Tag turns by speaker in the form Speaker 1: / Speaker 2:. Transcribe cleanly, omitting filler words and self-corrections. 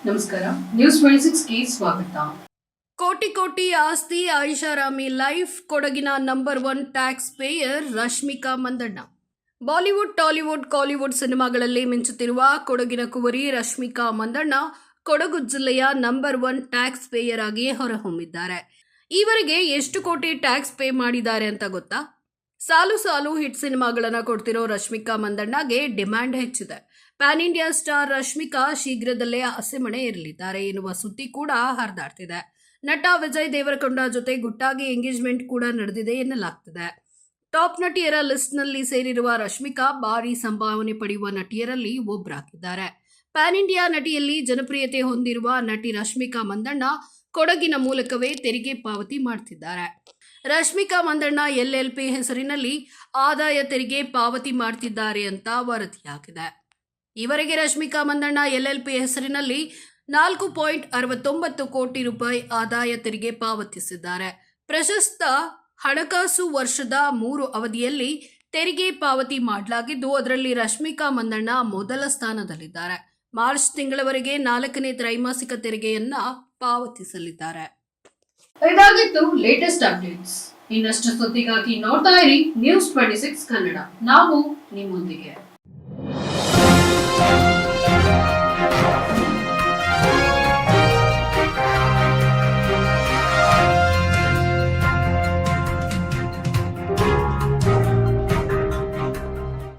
Speaker 1: ನಮಸ್ಕಾರ, ನ್ಯೂಸ್ 26ಗೆ ಸ್ವಾಗತ.
Speaker 2: ಕೋಟಿ ಕೋಟಿ ಆಸ್ತಿ ಐಷಾರಾಮಿ ಲೈಫ್ ಕೊಡಗಿನ number 1 tax payer Rashmika Mandanna. Bollywood, Tollywood, Kollywood ಸಿನಿಮಾಗಳಲ್ಲಿ ಮಿಂಚುತ್ತಿರುವ ಕೊಡಗಿನ ಕುವರಿ ರಶ್ಮಿಕಾ ಮಂದಣ್ಣ ಕೊಡಗು ಜಿಲ್ಲೆಯ ನಂಬರ್ 1 ಟ್ಯಾಕ್ಸ್ ಪೇಯರ್ ಆಗಿ ಹೊರಹೊಮ್ಮಿದ್ದಾರೆ. ಈವರೆಗೆ ಎಷ್ಟು ಕೋಟಿ ಟ್ಯಾಕ್ಸ್ ಪೇ ಮಾಡಿದ್ದಾರೆ ಅಂತ ಗೊತ್ತಾ? ಸಾಲು ಸಾಲು ಹಿಟ್ ಸಿನಿಮಾಗಳನ್ನ ಕೊಡ್ತಿರೋ ರಶ್ಮಿಕಾ ಮಂದಣ್ಣಗೆ ಡಿಮ್ಯಾಂಡ್ ಹೆಚ್ಚಿದೆ. ಪ್ಯಾನ್ ಇಂಡಿಯಾ ಸ್ಟಾರ್ ರಶ್ಮಿಕಾ ಶೀಘ್ರದಲ್ಲೇ ಹಸೆಮಣೆ ಇರಲಿದ್ದಾರೆ ಎನ್ನುವ ಸುದ್ದಿ ಕೂಡ ಹರಿದಾಡ್ತಿದೆ. ನಟ ವಿಜಯ್ ದೇವರಕೊಂಡ ಜೊತೆ ಗುಟ್ಟಾಗಿ ಎಂಗೇಜ್ಮೆಂಟ್ ಕೂಡ ನಡೆದಿದೆ ಎನ್ನಲಾಗ್ತಿದೆ. ಟಾಪ್ ನಟಿಯರ ಲಿಸ್ಟ್ನಲ್ಲಿ ಸೇರಿರುವ ರಶ್ಮಿಕಾ ಭಾರಿ ಸಂಭಾವನೆ ಪಡೆಯುವ ನಟಿಯರಲ್ಲಿ ಒಬ್ಬರಾಗಿದ್ದಾರೆ. ಪ್ಯಾನ್ ಇಂಡಿಯಾ ನಟಿಯಲ್ಲಿ ಜನಪ್ರಿಯತೆ ಹೊಂದಿರುವ ನಟಿ ರಶ್ಮಿಕಾ ಮಂದಣ್ಣ ಕೊಡಗಿನ ಮೂಲಕವೇ ತೆರಿಗೆ ಪಾವತಿ ಮಾಡ್ತಿದ್ದಾರೆ. ರಶ್ಮಿಕಾ ಮಂದಣ್ಣ LLP ಹೆಸರಿನಲ್ಲಿ ಆದಾಯ ತೆರಿಗೆ ಪಾವತಿ ಮಾಡ್ತಿದ್ದಾರೆ ಅಂತ ವರದಿಯಾಗಿದೆ. ಈವರೆಗೆ ರಶ್ಮಿಕಾ ಮಂದಣ್ಣ LLP ಹೆಸರಿನಲ್ಲಿ 4.69 ಕೋಟಿ ರೂಪಾಯಿ ಆದಾಯ ತೆರಿಗೆ ಪಾವತಿಸಿದ್ದಾರೆ. ಪ್ರಸಕ್ತ ಹಣಕಾಸು ವರ್ಷದ 3 ಅವಧಿಯಲ್ಲಿ ತೆರಿಗೆ ಪಾವತಿ ಮಾಡಲಾಗಿದ್ದು, ಅದರಲ್ಲಿ ರಶ್ಮಿಕಾ ಮಂದಣ್ಣ ಮೊದಲ ಸ್ಥಾನದಲ್ಲಿದ್ದಾರೆ. ಮಾರ್ಚ್ ತಿಂಗಳವರೆಗೆ 4ನೇ ತ್ರೈಮಾಸಿಕ ತೆರಿಗೆಯನ್ನ ಪಾವತಿಸಲಿದ್ದಾರೆ.
Speaker 1: ಇದಾಗಿತ್ತು ಲೇಟೆಸ್ಟ್ ಅಪ್ಡೇಟ್ಸ್. ಇನ್ನಷ್ಟು ಸುದ್ದಿಗಾಗಿ ನೋಡ್ತಾ ಇರಿ ನ್ಯೂಸ್ 26 ಕನ್ನಡ. ನಾವು ನಿಮ್ಮೊಂದಿಗೆ.